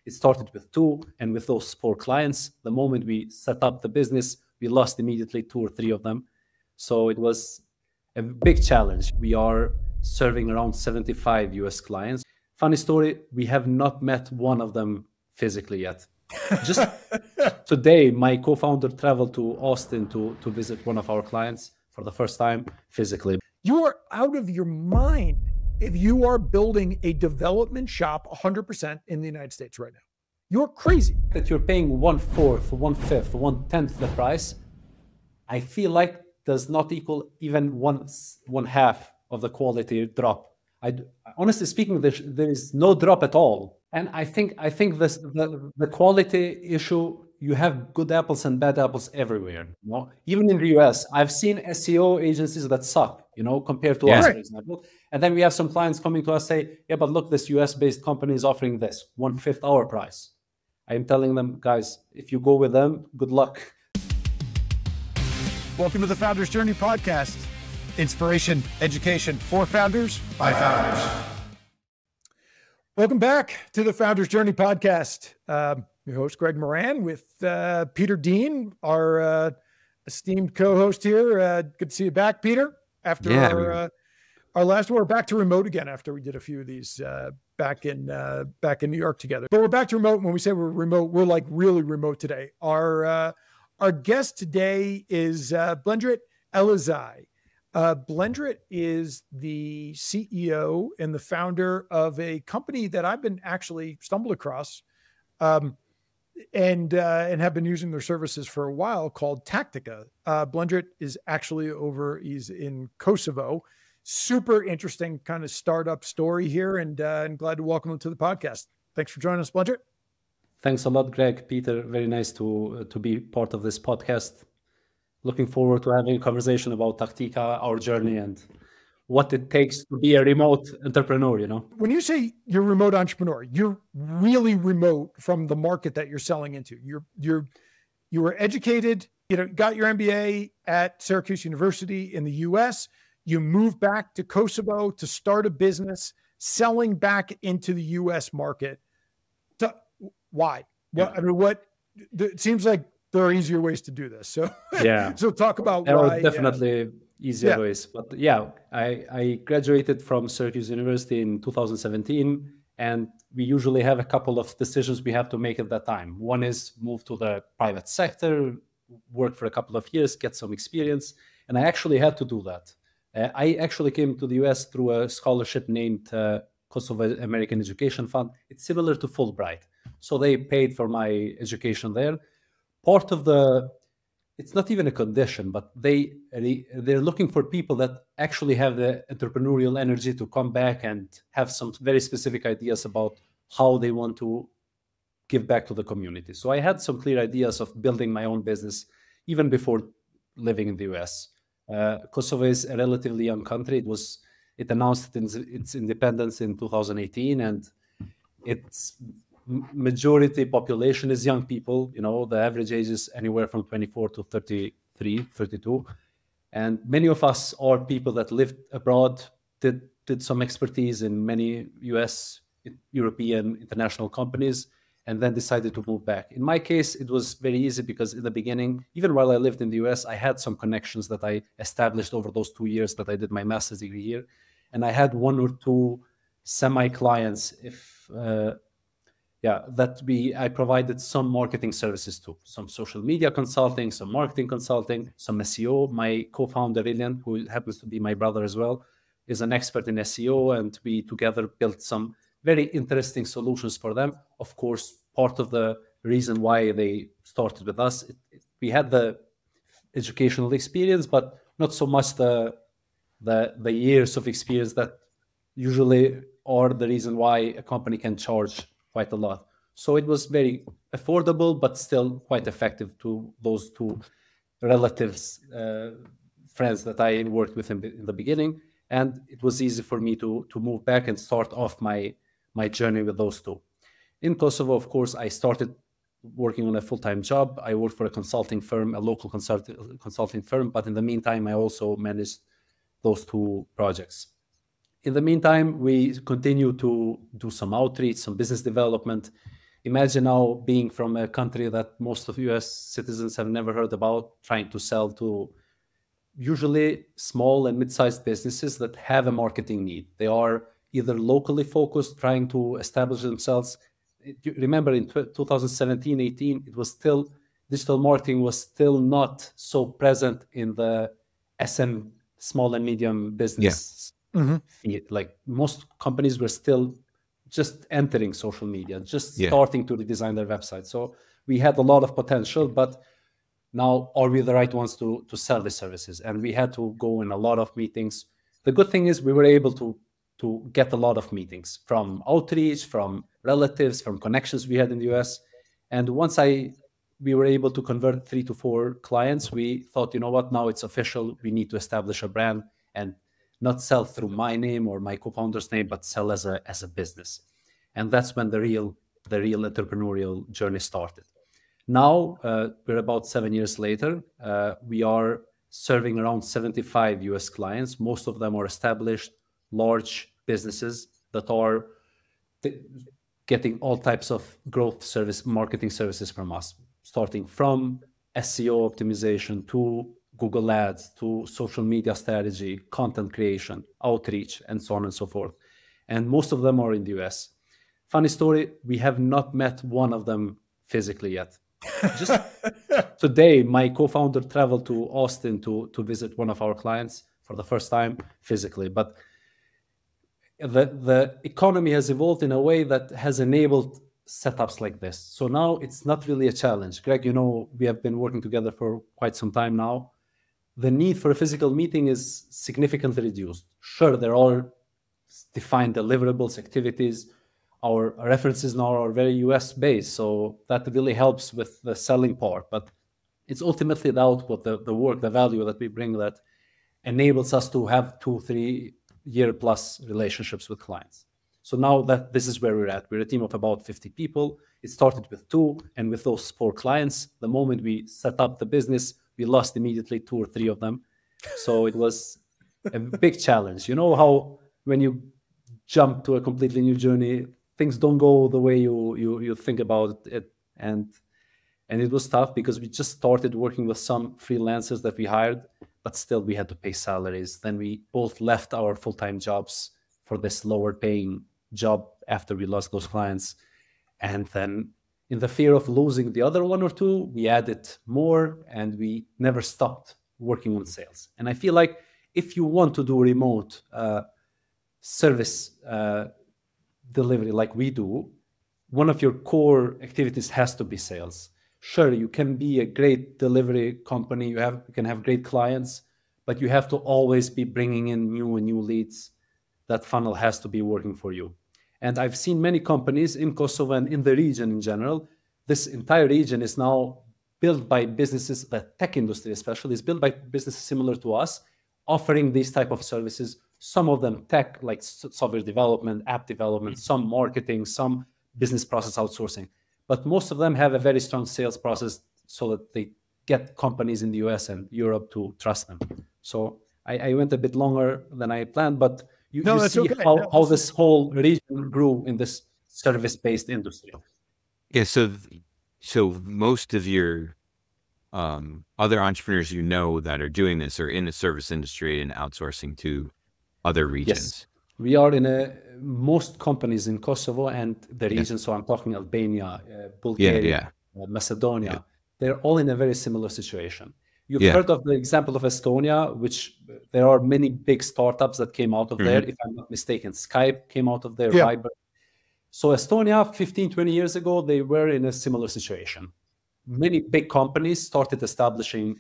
It started with 2, and with those 4 clients, the moment we set up the business, we lost immediately 2 or 3 of them. So it was a big challenge. We are serving around 75 US clients. Funny story, we have not met one of them physically yet. Just today, my co-founder traveled to Austin to visit one of our clients for the first time physically. You are out of your mind if you are building a development shop 100% in the United States right now. You're crazy. That you're paying 1/4, 1/5, 1/10 the price, I feel like does not equal even one half of the quality drop. Honestly speaking, there is no drop at all. And I think the quality issue, you have good apples and bad apples everywhere. You know? Even in the US, I've seen SEO agencies that suck, compared to us, for example. And then we have some clients coming to us say, yeah, but look, this US-based company is offering this 1/5 our price. I'm telling them, guys, if you go with them, good luck. Welcome to the Founders Journey podcast. Inspiration, education for founders by founders. Welcome back to the Founders Journey podcast. Your host, Greg Moran, with Peter Dean, our esteemed co-host here. Good to see you back, Peter. After our last one, we're back to remote again after we did a few of these back in New York together. But we're back to remote. When we say we're remote, we're like really remote today. Our guest today is Blendrit Elezaj. Blendrit is the CEO and the founder of a company that I've been actually stumbled across and have been using their services for a while, called Tactica. Blendrit is actually he's in Kosovo. Super interesting kind of startup story here, and glad to welcome him to the podcast. Thanks for joining us, Blendrit. Thanks a lot, Greg. Peter, very nice to be part of this podcast. Looking forward to having a conversation about Tactica, our journey, and what it takes to be a remote entrepreneur, When you say you're a remote entrepreneur, you're really remote from the market that you're selling into. You were educated, got your MBA at Syracuse University in the US. You moved back to Kosovo to start a business selling back into the US market. Why? Yeah. It seems like there are easier ways to do this. So yeah. So talk about there why. Are definitely easier ways. But I graduated from Syracuse University in 2017, and we usually have a couple of decisions we have to make at that time. One is move to the private sector, work for a couple of years, get some experience. And I actually had to do that. I actually came to the US through a scholarship named Kosovo American Education Fund. It's similar to Fulbright. So they paid for my education there. Part of it's not even a condition, but they're looking for people that actually have the entrepreneurial energy to come back and have some very specific ideas about how they want to give back to the community. So I had some clear ideas of building my own business even before living in the US. Kosovo is a relatively young country. It announced its independence in 2018, and its majority population is young people. The average age is anywhere from 24 to 33, 32. And many of us are people that lived abroad, did some expertise in many US, European, international companies, and then decided to move back. In my case, it was very easy because in the beginning, even while I lived in the US, I had some connections that I established over those 2 years that I did my master's degree here. And I had 1 or 2 semi-clients I provided some marketing services to, some social media consulting, some marketing consulting, some SEO. My co-founder, Ilian, who happens to be my brother as well, is an expert in SEO, and we together built some very interesting solutions for them. Of course, part of the reason why they started with us, we had the educational experience, but not so much the years of experience that usually are the reason why a company can charge quite a lot. So it was very affordable, but still quite effective to those 2 relatives, friends that I worked with in the beginning. And it was easy for me to move back and start off my journey with those 2. In Kosovo, of course, I started working on a full-time job. I worked for a consulting firm, a local consulting firm. But in the meantime, I also managed those 2 projects. In the meantime, we continue to do some outreach, some business development. Imagine now being from a country that most of US citizens have never heard about, trying to sell to usually small and mid-sized businesses that have a marketing need. They are either locally focused, trying to establish themselves. You remember in 2017, 18, it was still, digital marketing was still not so present in the SM, small and medium business. Like most companies were still just entering social media, just starting to redesign their website. So we had a lot of potential, but now are we the right ones to sell the services? And we had to go in a lot of meetings. The good thing is we were able to get a lot of meetings from outreach, from relatives, from connections we had in the US. And once we were able to convert 3 to 4 clients, we thought, you know what, now it's official. We need to establish a brand and not sell through my name or my co-founder's name, but sell as a business. And that's when the real entrepreneurial journey started. Now, we're about 7 years later. We are serving around 75 US clients. Most of them are established, large businesses that are getting all types of growth service, marketing services from us, starting from SEO optimization to Google Ads, to social media strategy, content creation, outreach, and so on and so forth. And most of them are in the US. Funny story, we have not met one of them physically yet. Just today, my co-founder traveled to Austin to visit one of our clients for the first time physically. But the economy has evolved in a way that has enabled setups like this. So now it's not really a challenge. Greg, you know, we have been working together for quite some time now. The need for a physical meeting is significantly reduced. Sure, there are defined deliverables, activities. Our references now are very US based, so that really helps with the selling part. But it's ultimately the output, the work, the value that we bring that enables us to have 2-3 year plus relationships with clients. So now that this is where we're at, we're a team of about 50 people. It started with 2, and with those 4 clients, the moment we set up the business, we lost immediately 2 or 3 of them. So it was a big challenge. You know how when you jump to a completely new journey, things don't go the way you think about it. And it was tough because we just started working with some freelancers that we hired, but still we had to pay salaries. Then we both left our full-time jobs for this lower paying job after we lost those clients. And then in the fear of losing the other 1 or 2, we added more, and we never stopped working on sales. And I feel like if you want to do remote service delivery like we do, one of your core activities has to be sales. Sure, you can be a great delivery company, you can have great clients, but you have to always be bringing in new leads. That funnel has to be working for you. And I've seen many companies in Kosovo and in the region in general. This entire region is now built by businesses, the tech industry especially, is built by businesses similar to us, offering these type of services. Some of them tech, like software development, app development, some marketing, some business process outsourcing. But most of them have a very strong sales process so that they get companies in the US and Europe to trust them. So I went a bit longer than I planned, but you see okay. how this whole region grew in this service-based industry. Yeah, so most of your other entrepreneurs you know that are doing this are in the service industry and outsourcing to other regions. Yes, we are in most companies in Kosovo and the region. Yes. So I'm talking Albania, Bulgaria, Macedonia. They're all in a very similar situation. You've heard of the example of Estonia, which there are many big startups that came out of there. If I'm not mistaken, Skype came out of there, Viber. So Estonia, 15, 20 years ago, they were in a similar situation. Many big companies started establishing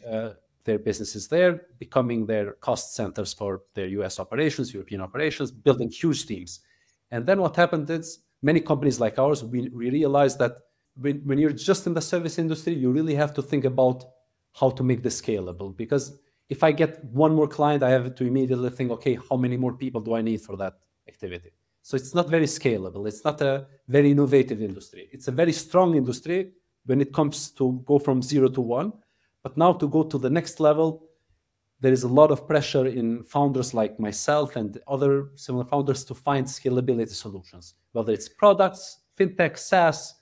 their businesses there, becoming their cost centers for their US operations, European operations, building huge teams. And then what happened is many companies like ours, we realized that when you're just in the service industry, you really have to think about how to make this scalable. Because if I get one more client, I have to immediately think, okay, how many more people do I need for that activity? So it's not very scalable. It's not a very innovative industry. It's a very strong industry when it comes to go from 0 to 1. But now to go to the next level, there is a lot of pressure in founders like myself and other similar founders to find scalability solutions, whether it's products, fintech, SaaS,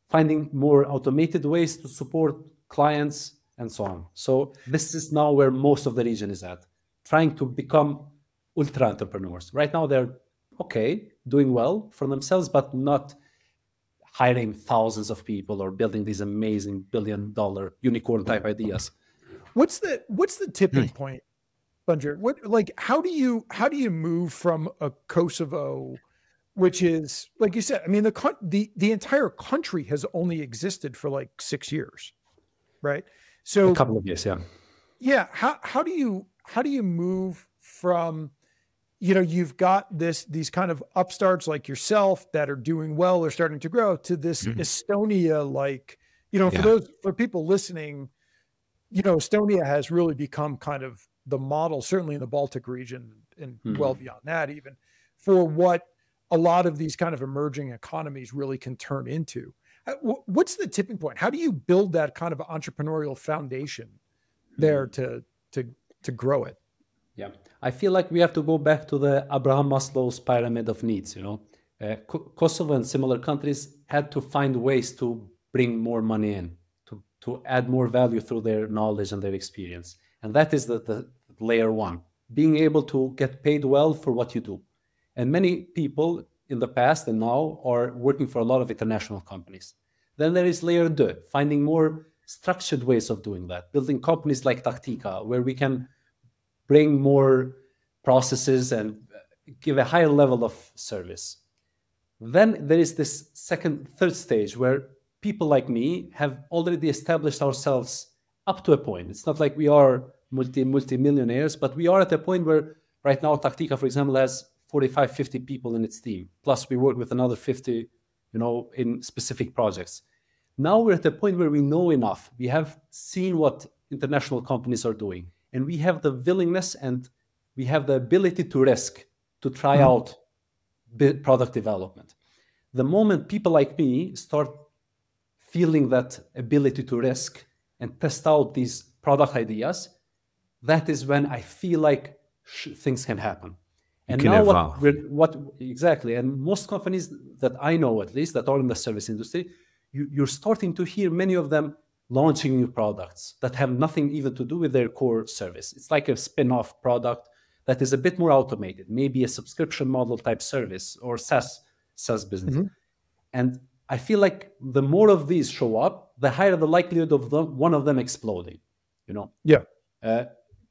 finding more automated ways to support clients and so on. So this is now where most of the region is at, trying to become ultra entrepreneurs. Right now they're okay, doing well for themselves, but not hiring thousands of people or building these amazing billion-dollar unicorn type ideas. What's the tipping point, Blendrit? How do you move from a Kosovo, which is, like you said, I mean, the entire country has only existed for like 6 years, right? So a couple of years, yeah. Yeah. How do you move from, you've got these kind of upstarts like yourself that are doing well, they're starting to grow, to this Estonia, like, for people listening, Estonia has really become kind of the model, certainly in the Baltic region and well beyond that, even for what a lot of these kind of emerging economies really can turn into. What's the tipping point? How do you build that kind of entrepreneurial foundation there to grow it? Yeah, I feel like we have to go back to the Abraham Maslow's pyramid of needs. Kosovo and similar countries had to find ways to bring more money in, to add more value through their knowledge and their experience. And that is the layer one, being able to get paid well for what you do. And many people in the past and now are working for a lot of international companies. Then there is layer two, finding more structured ways of doing that, building companies like Tactica, where we can bring more processes and give a higher level of service. Then there is this third stage where people like me have already established ourselves up to a point. It's not like we are multi-millionaires, but we are at a point where right now Tactica, for example, has 45, 50 people in its team. Plus we work with another 50, in specific projects. Now we're at a point where we know enough. We have seen what international companies are doing, and we have the willingness and we have the ability to risk, to try out product development. The moment people like me start feeling that ability to risk and test out these product ideas, that is when I feel like things can happen. And now what exactly, and most companies that I know, at least, that are in the service industry, you're starting to hear many of them launching new products that have nothing even to do with their core service. It's like a spin-off product that is a bit more automated, maybe a subscription model type service or SaaS business. And I feel like the more of these show up, the higher the likelihood of one of them exploding. Yeah.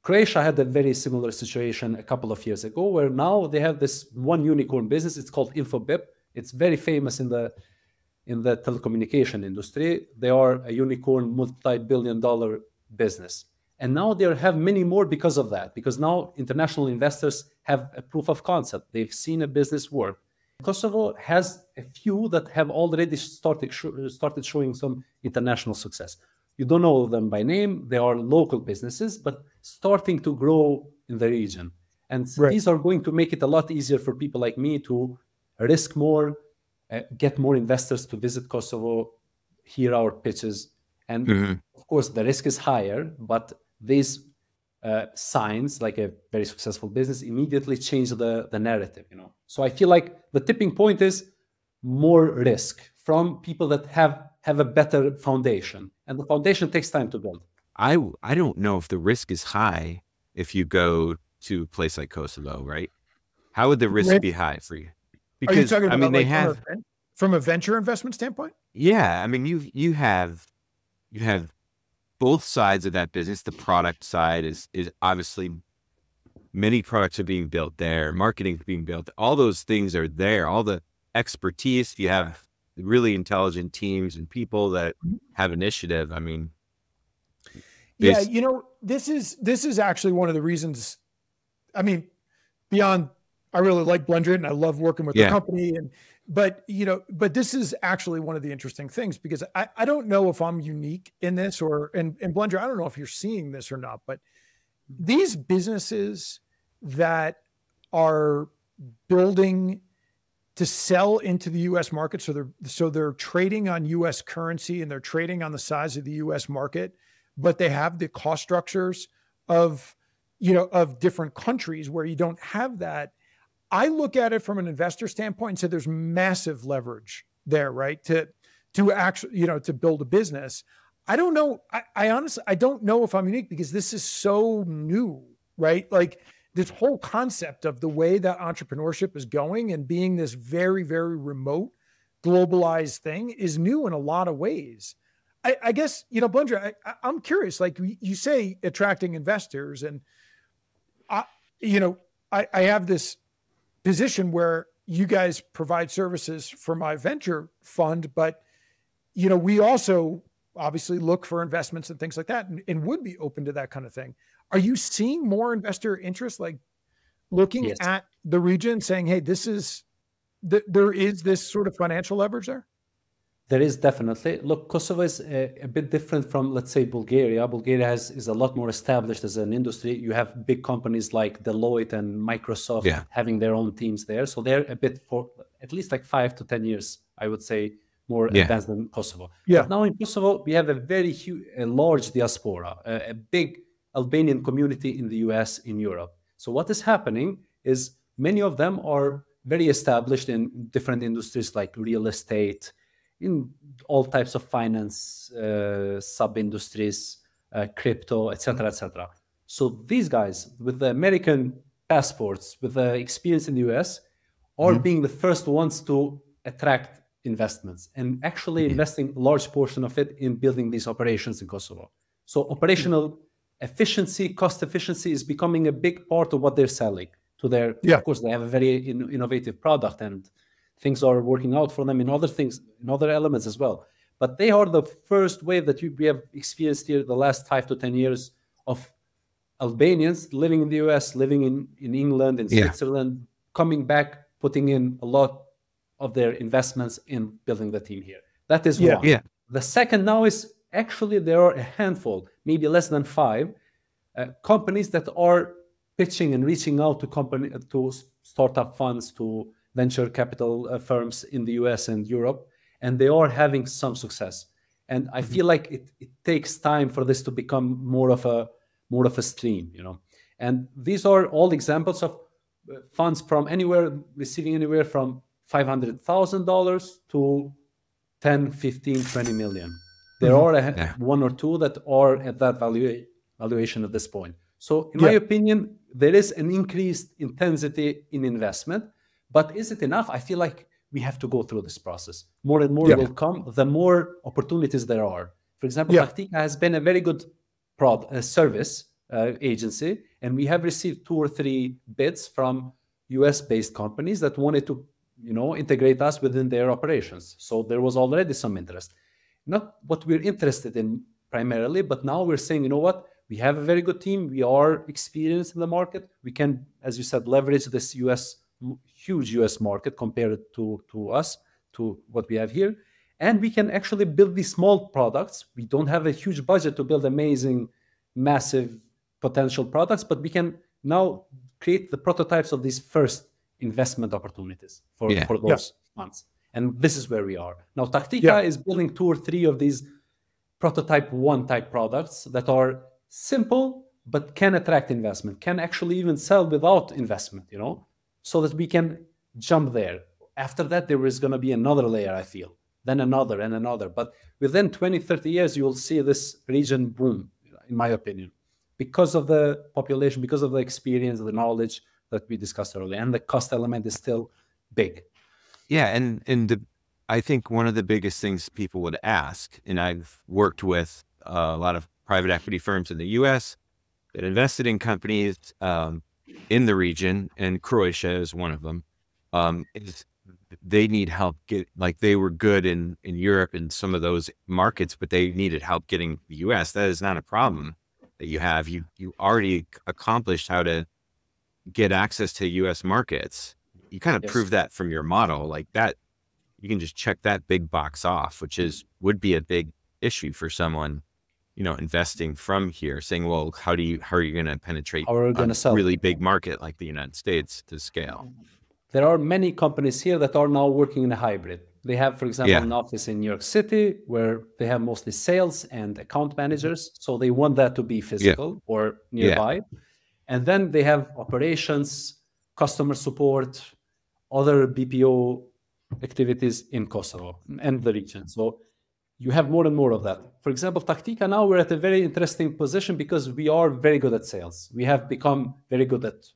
Croatia had a very similar situation a couple of years ago, where now they have this one unicorn business. It's called InfoBip. It's very famous in the telecommunication industry. They are a unicorn, multi-billion-dollar business. And now they have many more because of that, because now international investors have a proof of concept. They've seen a business work. Kosovo has a few that have already started showing some international success. You don't know them by name. They are local businesses, but starting to grow in the region. And these are going to make it a lot easier for people like me to risk more, get more investors to visit Kosovo, hear our pitches. And of course, the risk is higher, but these signs, like a very successful business, immediately change the narrative. So I feel like the tipping point is more risk from people that have a better foundation. And the foundation takes time to build. I don't know if the risk is high if you go to a place like Kosovo, right? How would the risk be high for you? Because, are you talking about, they have from a venture investment standpoint? Yeah. I mean, you have both sides of that business. The product side is obviously many products are being built there, marketing is being built. All those things are there, all the expertise. You have really intelligent teams and people that have initiative. I mean, yeah, this is actually one of the reasons. I mean, beyond, I really like Blendrit and I love working with the company, but this is actually one of the interesting things, because I don't know if I'm unique in this and Blendrit, I don't know if you're seeing this or not, but these businesses that are building to sell into the U.S. market, so they're trading on U.S. currency and they're trading on the size of the U.S. market, but they have the cost structures of different countries where you don't have that. I look at it from an investor standpoint and say there's massive leverage there, right? To to actually, to build a business. I don't know. I honestly, I don't know if I'm unique because this is so new, right? Like this whole concept of the way that entrepreneurship is going and being this very, very remote, globalized thing is new in a lot of ways. I guess, Blendrit, I'm curious, like you say, attracting investors, and I have this position where you guys provide services for my venture fund, but, we also obviously look for investments and things like that, and would be open to that kind of thing. Are you seeing more investor interest, like looking at the region saying, hey, there is this sort of financial leverage there? There is definitely. Look, Kosovo is a bit different from, let's say, Bulgaria. Bulgaria is a lot more established as an industry. You have big companies like Deloitte and Microsoft having their own teams there. So they're a bit, for at least like 5 to 10 years, I would say, more advanced than Kosovo. But now in Kosovo, we have a very large diaspora, a big Albanian community in the US, in Europe. So what is happening is many of them are very established in different industries like real estate, in all types of finance, sub-industries, crypto, etc., etc. So these guys with the American passports, with the experience in the US, are being the first ones to attract investments and actually investing a large portion of it in building these operations in Kosovo. So operational efficiency, cost efficiency is becoming a big part of what they're selling to their, of course, they have a very innovative product and things are working out for them in other things, in other elements as well. But they are the first wave that we have experienced here the last 5 to 10 years of Albanians living in the US, living in England, in Switzerland, coming back, putting in a lot of their investments in building the team here. That is one. The second now is actually there are a handful, maybe less than 5, companies that are pitching and reaching out to startup funds, to venture capital firms in the US and Europe, and they are having some success. And I feel like it takes time for this to become more of a stream, And these are all examples of funds from receiving anywhere from $500,000 to 10, 15, 20 million. There are one or two that are at that valuation at this point. So in my opinion, there is an increased intensity in investment. But is it enough? I feel like we have to go through this process. More and more will come, the more opportunities there are. For example, Tactica has been a very good service agency, and we have received 2 or 3 bids from US-based companies that wanted to, integrate us within their operations. So there was already some interest. Not what we're interested in primarily, but now we're saying, you know what? We have a very good team. We are experienced in the market. We can, as you said, leverage this huge US market compared to us, to what we have here. And we can actually build these small products. We don't have a huge budget to build amazing, massive potential products, but we can now create the prototypes of these first investment opportunities for those funds. And this is where we are. Now, Tactica is building 2 or 3 of these prototype 1 type products that are simple, but can attract investment, can actually even sell without investment, so that we can jump there. After that, there is going to be another layer, I feel, then another and another. But within 20, 30 years, you will see this region boom, in my opinion, because of the population, because of the experience, the knowledge that we discussed earlier. And the cost element is still big. Yeah, and I think one of the biggest things people would ask, and I've worked with a lot of private equity firms in the US that invested in companies in the region, and Croatia is one of them, is they need help they were good in Europe and some of those markets, but they needed help getting the US. That is not a problem that you have. You already accomplished how to get access to US markets. You kind of prove that from your model like that. You can just check that big box off, which would be a big issue for someone, investing from here, saying, well, how are you going to penetrate a really big market like the United States to scale? There are many companies here that are now working in a hybrid. They have, for example, an office in New York City where they have mostly sales and account managers. So they want that to be physical or nearby. And then they have operations, customer support, other BPO activities in Kosovo and the region. So you have more and more of that. For example, Tactica, now we're at a very interesting position because we are very good at sales. We have become very good at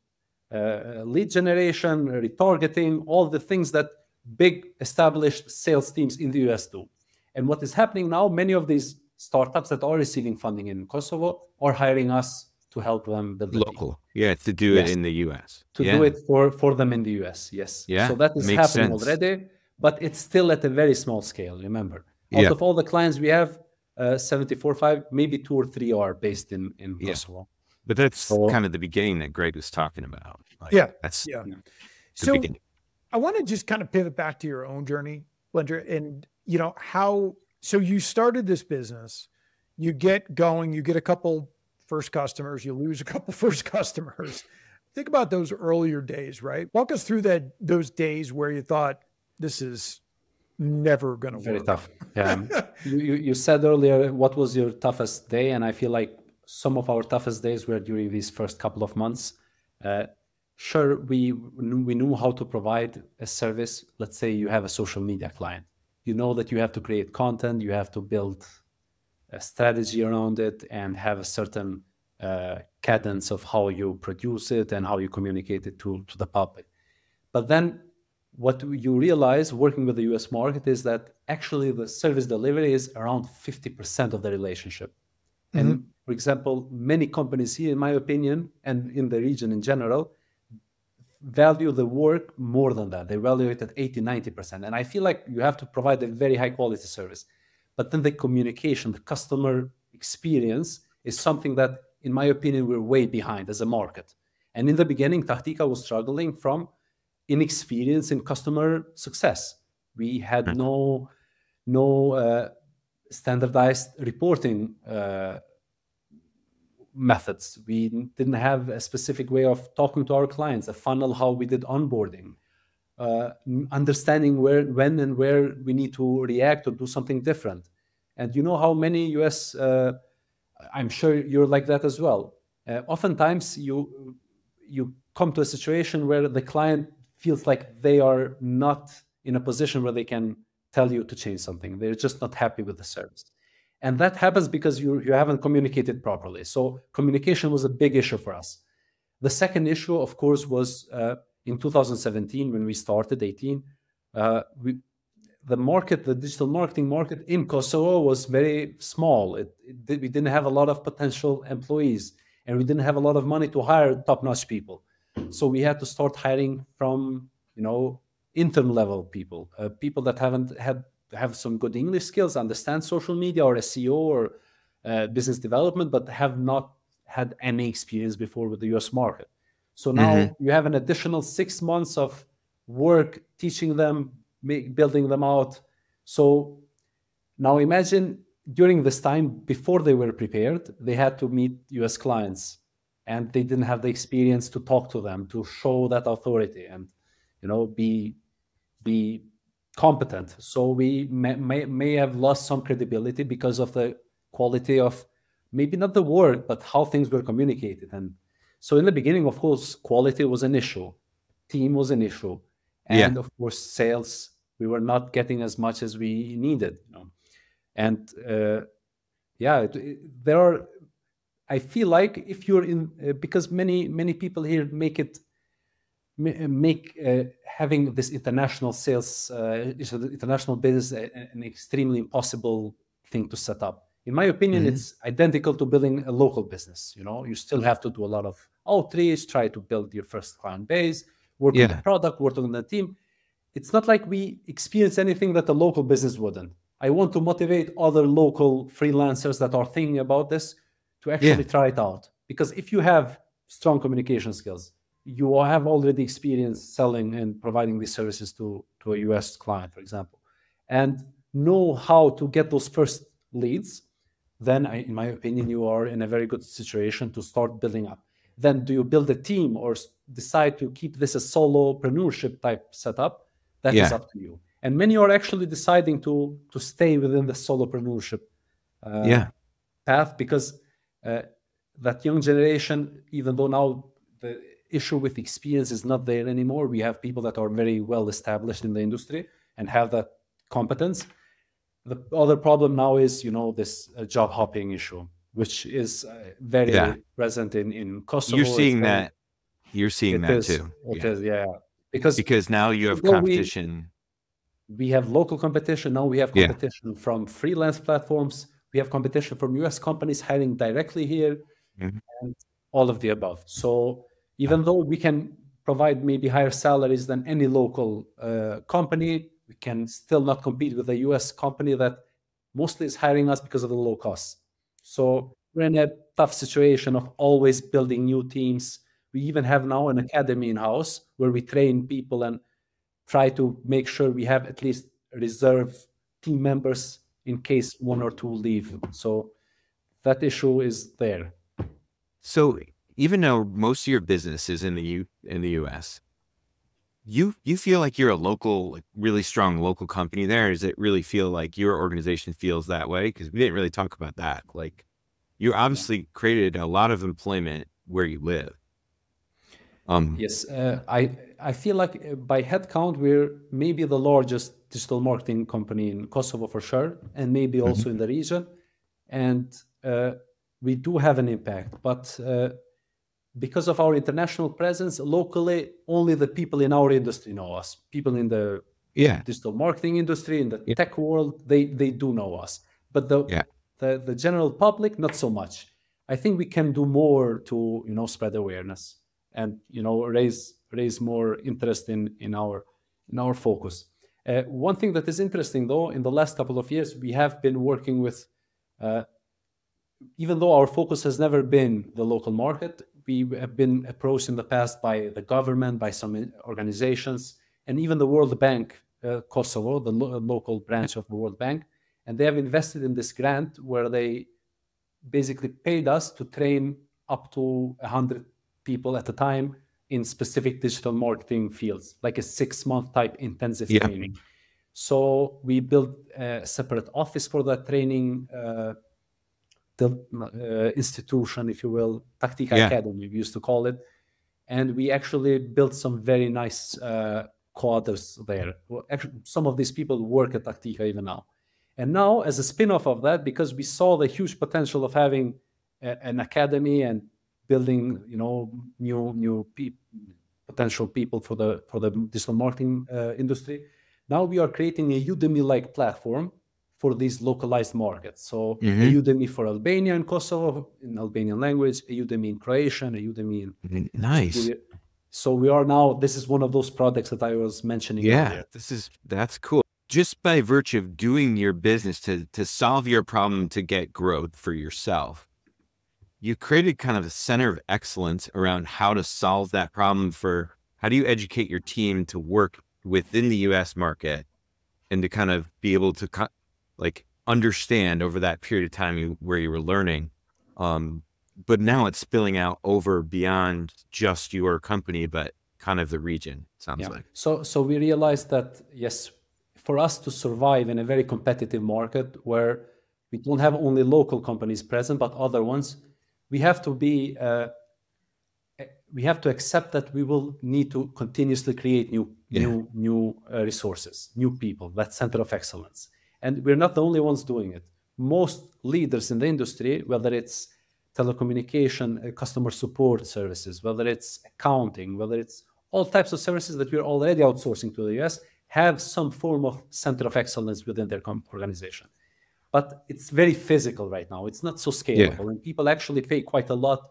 lead generation, retargeting, all the things that big established sales teams in the US do. And what is happening now, many of these startups that are receiving funding in Kosovo are hiring us to help them build local. Yeah, to do it in the US. To do it for them in the US, yes. Yeah, so that is happening already, but it's still at a very small scale, remember. Out of all the clients we have, 74.5, maybe 2 or 3 are based in Kosovo. But that's kind of the beginning that Greg was talking about. Like, that's the beginning. I want to just kind of pivot back to your own journey, Blendrit, and you know so you started this business, you get going, you get a couple first customers, you lose a couple first customers. Think about those earlier days, right? Walk us through those days where you thought this is never going to work. Very tough. Yeah. you said earlier, what was your toughest day? And I feel like some of our toughest days were during these first couple of months. Sure, we knew how to provide a service. Let's say you have a social media client. You know that you have to create content, you have to build a strategy around it and have a certain cadence of how you produce it and how you communicate it to the public. But then what you realize working with the US market is that actually the service delivery is around 50% of the relationship. And for example, many companies here, in my opinion, and in the region in general, value the work more than that. They value it at 80, 90%. And I feel like you have to provide a very high quality service. But then the communication, the customer experience is something that, in my opinion, we're way behind as a market. And in the beginning, Tactica was struggling from inexperience in customer success. We had no standardized reporting methods. We didn't have a specific way of talking to our clients, a funnel, how we did onboarding, understanding when and where we need to react or do something different. And you know how many US, I'm sure you're like that as well. Oftentimes you come to a situation where the client feels like they are not in a position where they can tell you to change something. They're just not happy with the service. And that happens because you haven't communicated properly. So communication was a big issue for us. The second issue, of course, was in 2017 when we started, 18, the digital marketing market in Kosovo was very small. We didn't have a lot of potential employees, and we didn't have a lot of money to hire top-notch people. So we had to start hiring from, intern level people, people that have some good English skills, understand social media or SEO or business development, but have not had any experience before with the US market. So now you have an additional 6 months of work teaching them, building them out. So now imagine during this time, before they were prepared, they had to meet US clients and they didn't have the experience to talk to them, to show that authority and, be competent. So we may have lost some credibility because of the quality of maybe not the word, but how things were communicated. And so in the beginning, of course, quality was an issue. Team was an issue. And of course, sales, we were not getting as much as we needed. And there are, I feel like if you're in, because many people here make having this international sales, international business an extremely impossible thing to set up. In my opinion, it's identical to building a local business. You still have to do a lot of outreach, try to build your first client base, work on the product, work on the team. It's not like we experience anything that a local business wouldn't. I want to motivate other local freelancers that are thinking about this to actually try it out. Because if you have strong communication skills, you have already experience selling and providing these services to a US client, for example, and know how to get those first leads, then in my opinion, you are in a very good situation to start building up. Then do you build a team or decide to keep this a solopreneurship type setup? That is up to you. And many are actually deciding to stay within the solopreneurship path because that young generation, even though now the issue with experience is not there anymore, we have people that are very well established in the industry. and have that competence. The other problem now is, this job hopping issue, which is very present in Kosovo. You're seeing that. You're seeing that too. It is, yeah. Because now you have competition. We have local competition. Now we have competition from freelance platforms. We have competition from US companies hiring directly here, and all of the above. So even though we can provide maybe higher salaries than any local company, we can still not compete with a US company that mostly is hiring us because of the low costs. So we're in a tough situation of always building new teams. We even have now an academy in-house where we train people and try to make sure we have at least reserve team members in case one or two leave. So that issue is there. So even though most of your business is in the US, you feel like you're a local, really strong local company there? Does it really feel like your organization feels that way? Because we didn't really talk about that. Like, you obviously created a lot of employment where you live. Yes, I feel like by headcount, we're maybe the largest digital marketing company in Kosovo for sure, and maybe also in the region. And we do have an impact, but because of our international presence, locally, only the people in our industry know us. People in the digital marketing industry, in the tech world, they do know us. But the general public, not so much. I think we can do more to spread awareness and raise more interest in our focus. One thing that is interesting though, in the last couple of years, we have been working with, even though our focus has never been the local market, we have been approached in the past by the government, by some organizations, and even the World Bank, Kosovo, the local branch of the World Bank, and they have invested in this grant where they basically paid us to train up to 100 people at a time in specific digital marketing fields, like a 6-month type intensive training. So we built a separate office for that training, the institution, if you will, Tactica Academy, we used to call it. And we actually built some very nice quarters there. Well, actually, some of these people work at Tactica even now. And now, as a spin-off of that, because we saw the huge potential of having an academy and building, new potential people for the digital marketing industry, now we are creating a Udemy-like platform for these localized markets. So a Udemy for Albania and Kosovo in Albanian language, a Udemy in Croatian, a Udemy in nice. So we are now, this is one of those products that I was mentioning earlier. That's cool. Just by virtue of doing your business to solve your problem, to get growth for yourself, you created kind of a center of excellence around how to solve that problem. For how do you educate your team to work within the US market and to kind of be able to understand over that period of time where you were learning. But now it's spilling out over beyond just your company, but kind of the region, sounds like. So we realized that, yes, for us to survive in a very competitive market where we don't have only local companies present, but other ones, we have to be, we have to accept that we will need to continuously create new resources, new people, that center of excellence. And we're not the only ones doing it. Most leaders in the industry, whether it's telecommunication, customer support services, whether it's accounting, whether it's all types of services that we're already outsourcing to the US, have some form of center of excellence within their organization. But it's very physical right now. It's not so scalable. And people actually pay quite a lot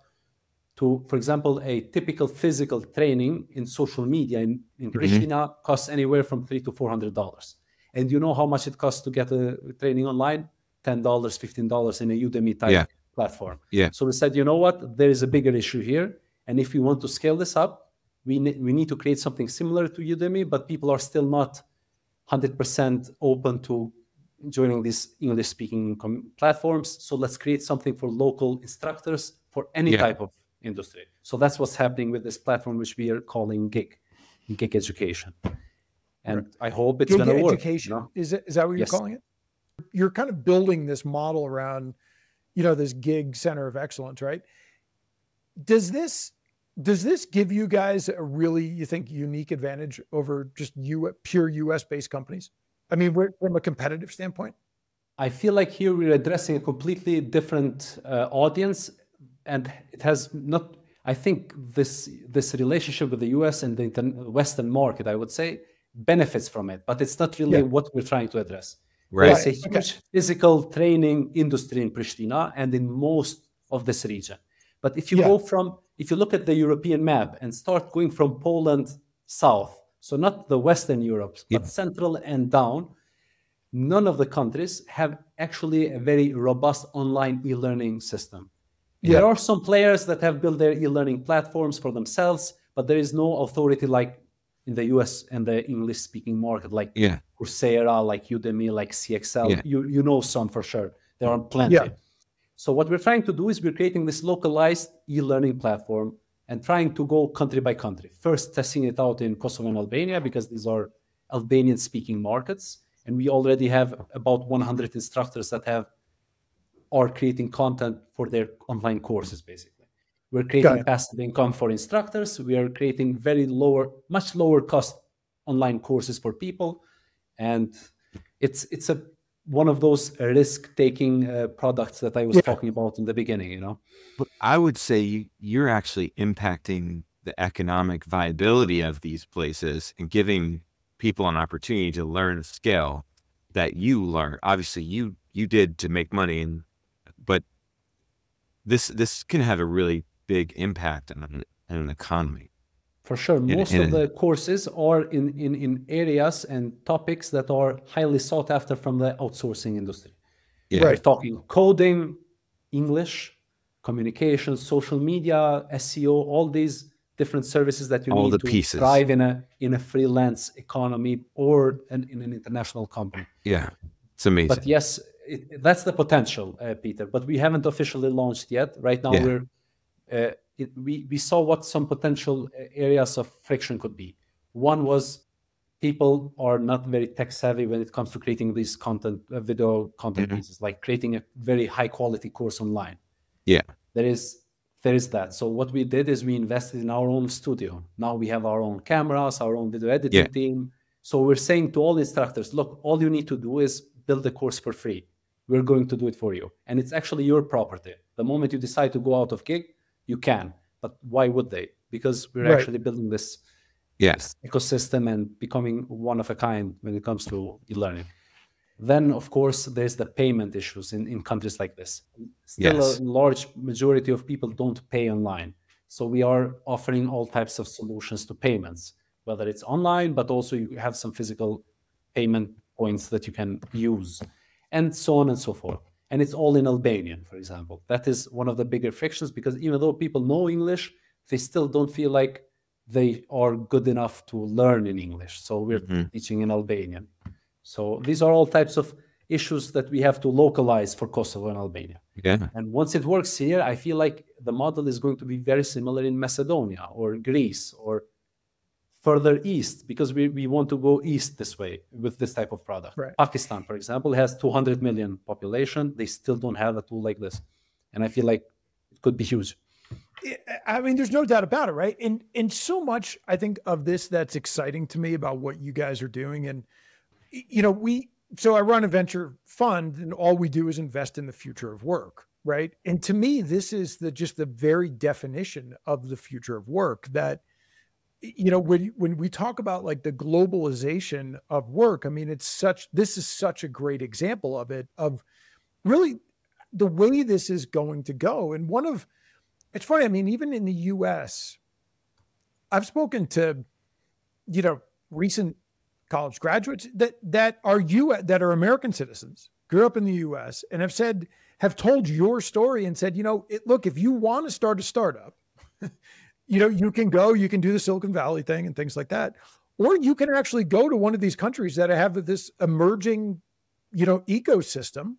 to, for example, a typical physical training in social media in Pristina costs anywhere from $300 to $400. And you know how much it costs to get a training online? $10, $15 in a Udemy type platform. So we said, you know what? There is a bigger issue here. And if we want to scale this up, we need to create something similar to Udemy, but people are still not 100% open to joining these English-speaking platforms. So let's create something for local instructors for any type of industry. So that's what's happening with this platform, which we are calling Gig Education. And I hope it's going to work. Education. You know? Is that what you're calling it? You're kind of building this model around, this gig center of excellence, right? Does this Does this give you guys a really, you think, unique advantage over just pure US based companies? I mean, from a competitive standpoint? I feel like here we're addressing a completely different audience, and it has not, I think this relationship with the US and the Western market, I would say, benefits from it, but it's not really what we're trying to address. Right. There's a huge physical training industry in Pristina and in most of this region. But if you if you look at the European map and start going from Poland south, so not the Western Europe, but central and down, none of the countries have actually a very robust online e-learning system. There are some players that have built their e-learning platforms for themselves, but there is no authority like in the US and the English-speaking market, like Coursera, like Udemy, like CXL. You know some for sure. There are plenty. So what we're trying to do is we're creating this localized e-learning platform and trying to go country by country. First, testing it out in Kosovo and Albania, because these are Albanian-speaking markets. And we already have about 100 instructors that are creating content for their online courses, basically. We're creating passive income for instructors. We are creating much lower cost online courses for people. And it's one of those risk-taking products that I was talking about in the beginning, you know? But I would say you're actually impacting the economic viability of these places and giving people an opportunity to learn a skill that you learn. Obviously, you did to make money, but this can have a really big impact on an economy. For sure. Most of the courses are in areas and topics that are highly sought after from the outsourcing industry. We're talking coding, English, communications, social media, SEO, all these different services that you need to thrive in a freelance economy or in an international company. Yeah, it's amazing. But yes, that's the potential, Peter. But we haven't officially launched yet. Right now, we saw what some potential areas of friction could be. One was people are not very tech savvy when it comes to creating these video content pieces, like creating a very high quality course online. Yeah, there is that. So what we did is we invested in our own studio. Now we have our own cameras, our own video editing team. So we're saying to all instructors, look, all you need to do is build the course for free. We're going to do it for you. And it's actually your property. The moment you decide to go out of gig, you can. But why would they? Because we're actually building this ecosystem and becoming one of a kind when it comes to e-learning. Then, of course, there's the payment issues in countries like this. Still, a large majority of people don't pay online. So we are offering all types of solutions to payments, whether it's online, but also you have some physical payment points that you can use, and so on and so forth. And it's all in Albanian, for example. That is one of the bigger frictions, because even though people know English, they still don't feel like they are good enough to learn in English. So we're teaching in Albanian. So these are all types of issues that we have to localize for Kosovo and Albania. And once it works here, I feel like the model is going to be very similar in Macedonia or Greece or further east, because we want to go east this way with this type of product. Pakistan, for example, has 200 million population. They still don't have a tool like this. And I feel like it could be huge. I mean, there's no doubt about it, right? And so much, I think, of this that's exciting to me about what you guys are doing. And, you know, so I run a venture fund, and all we do is invest in the future of work, right? And to me, this is just the very definition of the future of work, that, you know, when we talk about like the globalization of work, I mean, this is such a great example of it, of really the way this is going to go. And it's funny, I mean, even in the US, I've spoken to, you know, recent college graduates that are American citizens, grew up in the US, and have told your story and said, you know, look, if you want to start a startup, you know, you can do the Silicon Valley thing and things like that, or you can actually go to one of these countries that have this emerging, you know, ecosystem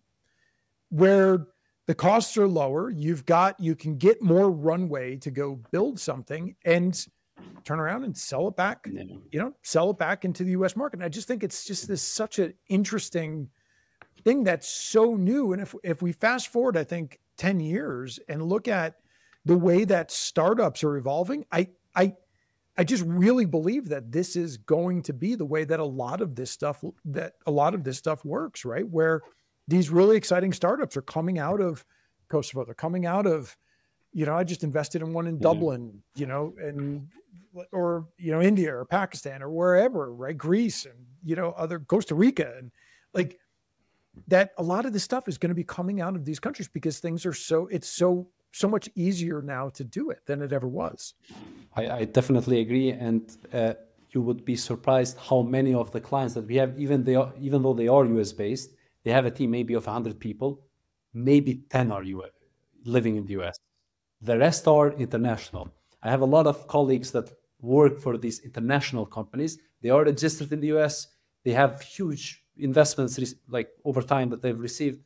where the costs are lower. You can get more runway to go build something and turn around and sell it back, sell it back into the US market. And I just think it's just such an interesting thing that's so new. And if we fast forward, I think 10 years and look at, the way that startups are evolving, I just really believe that this is going to be the way that a lot of this stuff works, right? Where these really exciting startups are coming out of Kosovo. They're coming out of, I just invested in one in Dublin, or India or Pakistan or wherever, right? Greece and other Costa Rica, and like that. A lot of this stuff is going to be coming out of these countries because things are so much easier now to do it than it ever was. I definitely agree, and you would be surprised how many of the clients that we have, even though they are US based, they have a team maybe of 100 people, maybe 10 are living in the US. The rest are international. I have a lot of colleagues that work for these international companies. They are registered in the US. They have huge investments like over time that they've received,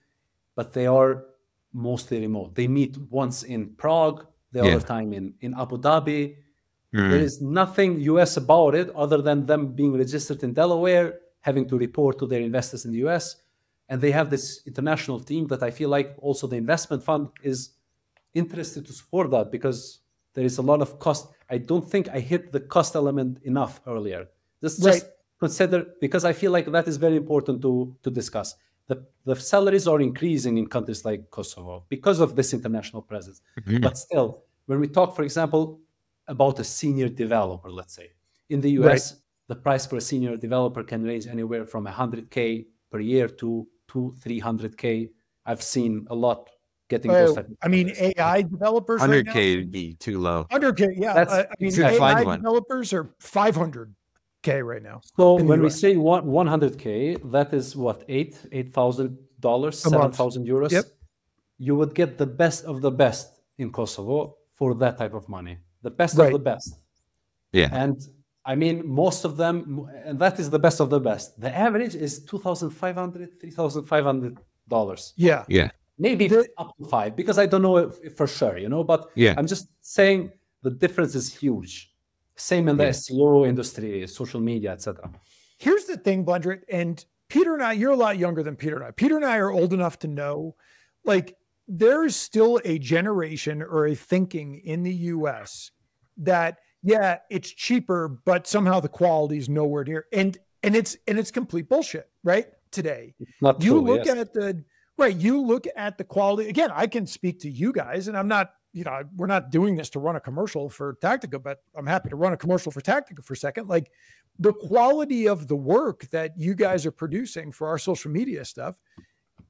but they are mostly remote. They meet once in Prague, the other time in Abu Dhabi. There is nothing US about it other than them being registered in Delaware, having to report to their investors in the US. And they have this international team that I feel like also the investment fund is interested to support that, because there is a lot of cost. I don't think I hit the cost element enough earlier. Just consider, because I feel like that is very important to discuss. The salaries are increasing in countries like Kosovo because of this international presence. But still, when we talk, for example, about a senior developer, let's say, in the US, the price for a senior developer can range anywhere from $100K per year to $300K. I've seen a lot getting those type of AI developers 100K right now, would be too low. 100K, yeah. AI developers are 500K right now. So when we say 100K, that is what, $8,000, 7,000 euros. Yep. You would get the best of the best in Kosovo for that type of money. The best of the best. Yeah. And I mean, most of them, and that is the best of the best. The average is $2,500, $3,500. Yeah. Yeah. Maybe up to $5,000, because I don't know if for sure, but I'm just saying the difference is huge. Same in the SEO industry, social media, etc. Here's the thing, Blendrit, and Peter and I, you're a lot younger than Peter and I. Peter and I are old enough to know, like, there is still a generation or a thinking in the US that, yeah, it's cheaper, but somehow the quality is nowhere near. And it's complete bullshit, right? Today. It's not you true, look at you look at the quality. Again, I can speak to you guys, and I'm not, we're not doing this to run a commercial for Tactica, but I'm happy to run a commercial for Tactica for a second. Like, the quality of the work that you guys are producing for our social media stuff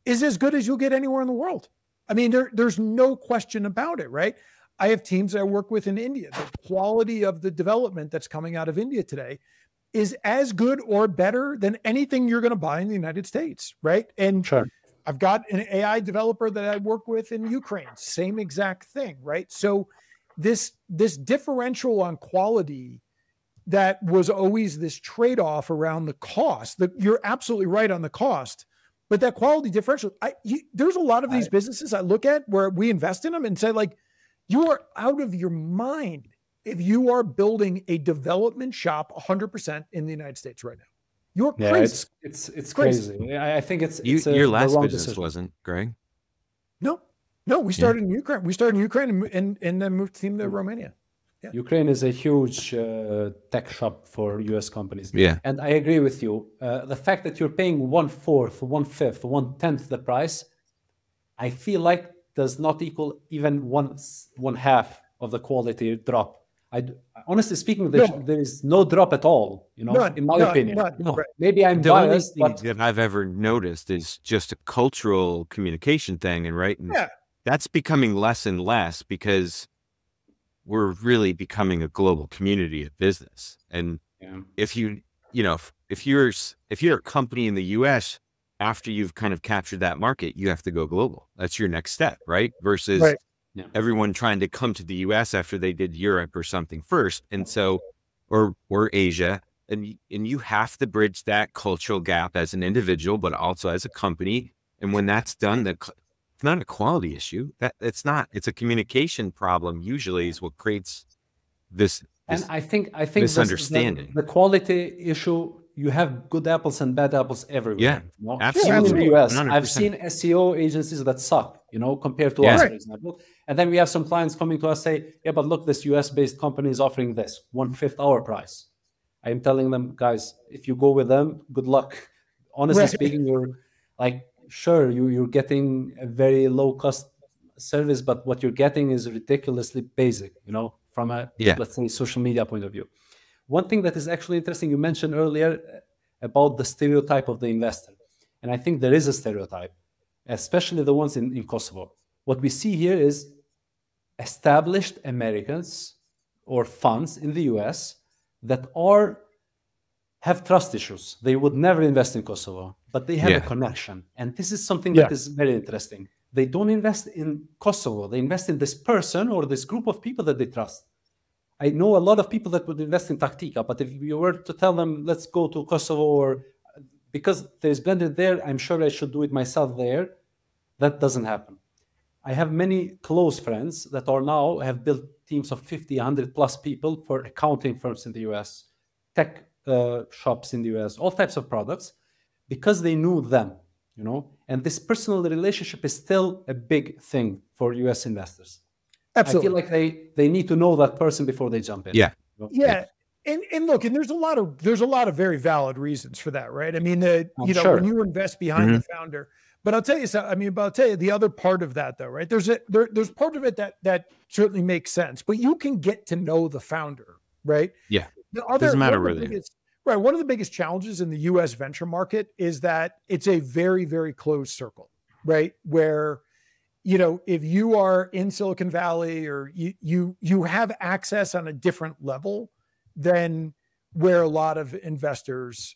is as good as you'll get anywhere in the world. I mean, there's no question about it, right? I have teams I work with in India. The quality of the development that's coming out of India today is as good or better than anything you're going to buy in the United States, right? And I've got an AI developer that I work with in Ukraine, same exact thing, right? So this differential on quality that was always this trade-off around the cost, you're absolutely right on the cost, but that quality differential, there's a lot of these businesses I look at where we invest in them and say, like, you are out of your mind if you are building a development shop 100% in the United States right now. You're crazy. It's crazy. I think it's your last business decision. Wasn't, Greg? No, we started in Ukraine. We started in Ukraine and then moved the team to Romania. Yeah. Ukraine is a huge tech shop for US companies. Yeah. And I agree with you. The fact that you're paying 1/4, 1/5, 1/10 the price, I feel like does not equal even one half of the quality drop. Honestly speaking, there is no drop at all, in my opinion. Right. Maybe I'm the biased, only but thing that I've ever noticed is just a cultural communication thing, and that's becoming less and less because we're really becoming a global community of business. And if you're a company in the US, after you've kind of captured that market, you have to go global. That's your next step, right? Versus everyone trying to come to the US after they did Europe or something first. And so, or Asia, and you have to bridge that cultural gap as an individual, but also as a company. And when that's done, it's not a quality issue. It's a communication problem usually is what creates this and I think misunderstanding. The quality issue you have good apples and bad apples everywhere. Yeah, you know? absolutely. Even in the US, 100%. I've seen SEO agencies that suck, you know, compared to us, for example. And then we have some clients coming to us say, yeah, but look, this US-based company is offering this 1/5 our price. I'm telling them, guys, if you go with them, good luck. Honestly speaking, you're like, sure, you're getting a very low cost service, but what you're getting is ridiculously basic, you know, from a, let's say, social media point of view. One thing that is actually interesting, you mentioned earlier about the stereotype of the investor. And I think there is a stereotype, especially the ones in Kosovo. What we see here is established Americans or funds in the US that have trust issues. They would never invest in Kosovo, but they have a connection. And this is something that is very interesting. They don't invest in Kosovo. They invest in this person or this group of people that they trust. I know a lot of people that would invest in Tactica, but if you were to tell them, let's go to Kosovo, or because there's Blendrit there, I'm sure I should do it myself there. That doesn't happen. I have many close friends that have built teams of 50, 100 plus people for accounting firms in the US, tech shops in the US, all types of products, because they knew them, you know, and this personal relationship is still a big thing for US investors. Absolutely. I feel like they need to know that person before they jump in. Yeah. You know? Yeah. And look, and there's a lot of very valid reasons for that, right? I mean, when you invest behind the founder, but I'll tell you something, I'll tell you the other part of that though, right? There's part of it that certainly makes sense, but you can get to know the founder, right? Yeah. Doesn't matter really. One of the biggest challenges in the US venture market is that it's a very, very closed circle, right? Where, you know, if you are in Silicon Valley or you have access on a different level than where a lot of investors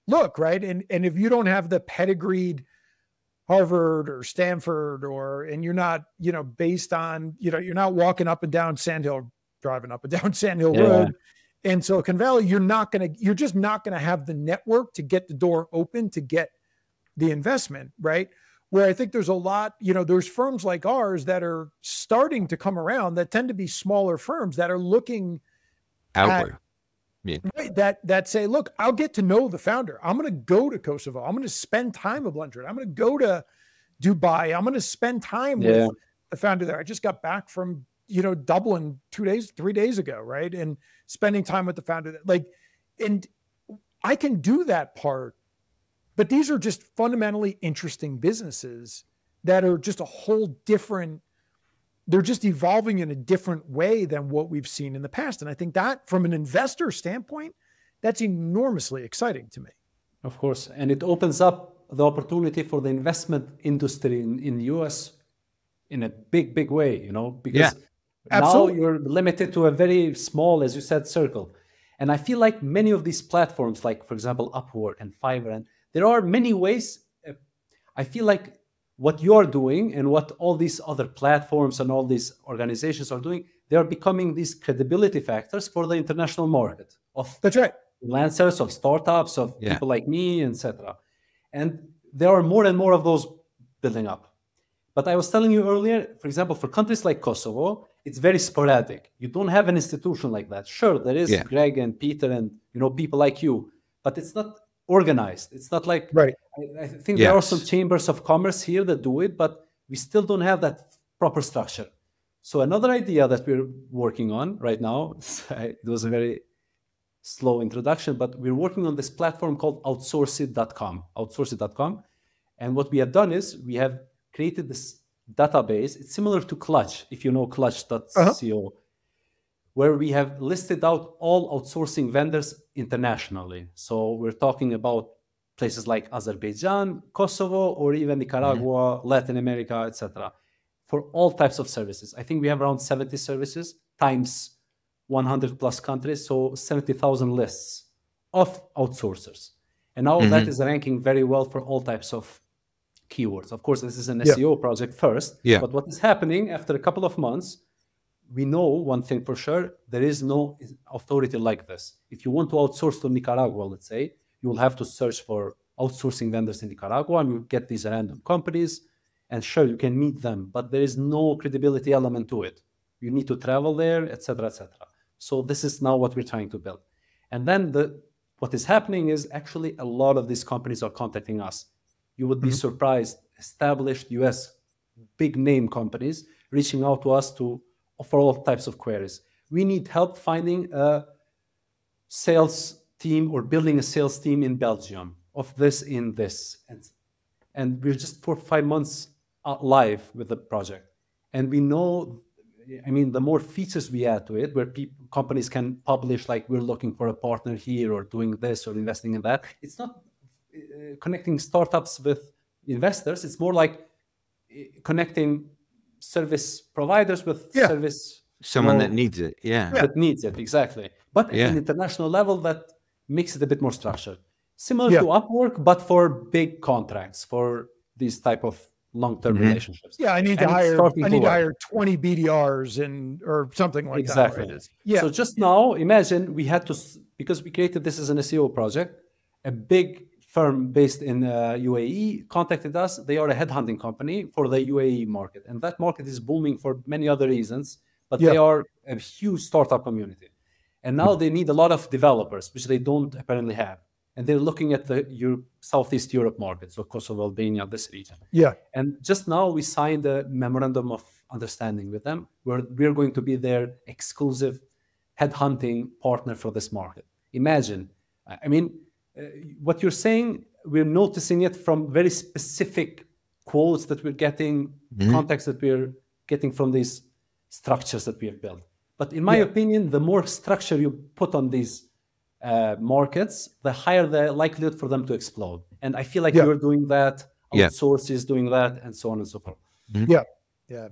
look, right? And if you don't have the pedigreed Harvard or Stanford and you're not, you know, based on, you know, you're not walking up and down driving up and down Sand Hill Road in Silicon Valley, you're just not going to have the network to get the door open to get the investment, right? Where I think there's a lot, you know, there's firms like ours that are starting to come around that tend to be smaller firms that are looking outward. That say, look, I'll get to know the founder. I'm going to go to Kosovo. I'm going to spend time with Blendrit. I'm going to go to Dubai. I'm going to spend time with the founder there. I just got back from, you know, Dublin 3 days ago, right? And spending time with the founder, and I can do that part, but these are just fundamentally interesting businesses that are just a whole different, they're just evolving in a different way than what we've seen in the past. And I think that from an investor standpoint, that's enormously exciting to me. Of course. And it opens up the opportunity for the investment industry in the US in a big, big way, you know, because now you're limited to a very small, as you said, circle. And I feel like many of these platforms, like, for example, Upwork and Fiverr, and there are many ways. I feel like what you're doing and what all these other platforms and all these organizations are doing, they are becoming these credibility factors for the international market of freelancers, of startups, of people like me, etc. And there are more and more of those building up. But I was telling you earlier, for example, for countries like Kosovo, it's very sporadic. You don't have an institution like that. Sure, there is Greg and Peter and, you know, people like you, but it's not organized. It's not like, I think there are some chambers of commerce here that do it, but we still don't have that proper structure. So another idea that we're working on right now, it was a very slow introduction, but we're working on this platform called Outsourcing.com. And what we have done is we have created this database. It's similar to Clutch, if you know Clutch.co, where we have listed out all outsourcing vendors internationally. So we're talking about places like Azerbaijan, Kosovo, or even Nicaragua, Latin America, etc., for all types of services. I think we have around 70 services times 100 plus countries, so 70,000 lists of outsourcers. And now that is ranking very well for all types of keywords. Of course, this is an SEO project first, but what is happening after a couple of months, we know one thing for sure, there is no authority like this. If you want to outsource to Nicaragua, let's say, you will have to search for outsourcing vendors in Nicaragua and you get these random companies, and sure, you can meet them, but there is no credibility element to it. You need to travel there, etc., etc. So this is now what we're trying to build. And then what is happening is actually a lot of these companies are contacting us. You would be surprised. Established US big name companies reaching out to us for all types of queries. We need help finding a sales team or building a sales team in Belgium of this in this. And we're just 4 or 5 months live with the project. And we know, I mean, the more features we add to it, where companies can publish, like, we're looking for a partner here or doing this or investing in that. It's not connecting startups with investors. It's more like connecting service providers with service. Someone that needs it. Yeah. That needs it, exactly. But at an international level, that makes it a bit more structured. Similar to Upwork, but for big contracts, for these type of long-term relationships. Yeah, I need to hire 20 BDRs or something like that. Right? Yeah. So just now, imagine we had to, because we created this as an SEO project, a big firm based in UAE contacted us. They are a headhunting company for the UAE market. And that market is booming for many other reasons, but they are a huge startup community. And now they need a lot of developers, which they don't apparently have. And they're looking at the Southeast Europe market, so Kosovo, Albania, this region. Yeah. And just now we signed a memorandum of understanding with them, where we're going to be their exclusive headhunting partner for this market. Imagine, I mean, what you're saying, we're noticing it from very specific quotes that we're getting, contacts that we're getting from these structures that we have built. But in my opinion, the more structure you put on these markets, the higher the likelihood for them to explode. And I feel like you're doing that, Outsourcing is doing that, and so on and so forth. Yeah.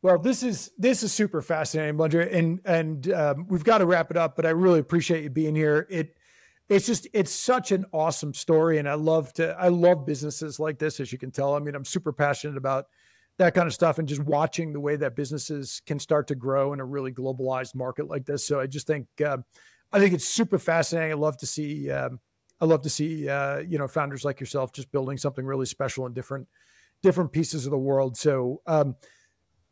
Well, this is super fascinating, Blendrit, and we've got to wrap it up, but I really appreciate you being here. It's such an awesome story, and I love businesses like this, as you can tell. I mean, I'm super passionate about that kind of stuff and just watching the way that businesses can start to grow in a really globalized market like this. So I just think it's super fascinating. I love to see founders like yourself just building something really special in different pieces of the world. So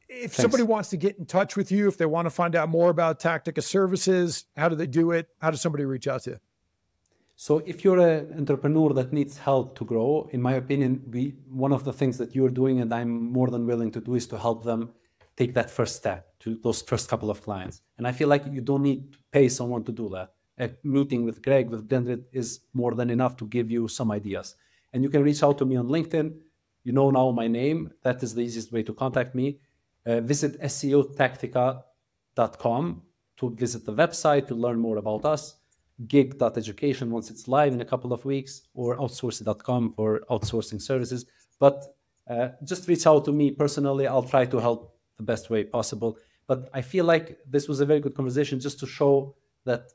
if somebody wants to get in touch with you, if they want to find out more about Tactica services, how do they do it? How does somebody reach out to you? So if you're an entrepreneur that needs help to grow, in my opinion, one of the things that you're doing, and I'm more than willing to do, is to help them take that first step to those first couple of clients. And I feel like you don't need to pay someone to do that. A meeting with Greg, with Blendrit, is more than enough to give you some ideas. And you can reach out to me on LinkedIn. You know now my name. That is the easiest way to contact me. Visit SEOtactica.com to visit the website to learn more about us. Gig.education once it's live in a couple of weeks, or outsourcing.com for outsourcing services. But just reach out to me personally. I'll try to help the best way possible. But I feel like this was a very good conversation just to show that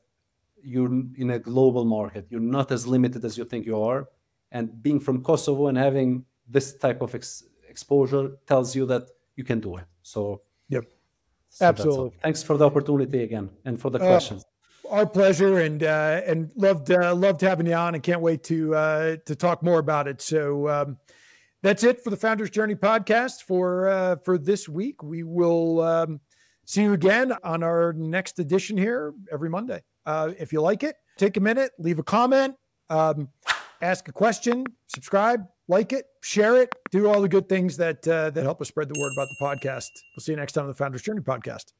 you're in a global market. You're not as limited as you think you are. And being from Kosovo and having this type of exposure tells you that you can do it. So, absolutely. Thanks for the opportunity again and for the questions. Our pleasure, and loved having you on, and can't wait to talk more about it. So that's it for the Founders Journey podcast for this week. We will see you again on our next edition here every Monday. If you like it, take a minute, leave a comment, ask a question, subscribe, like it, share it, do all the good things that help us spread the word about the podcast. We'll see you next time on the Founders Journey podcast.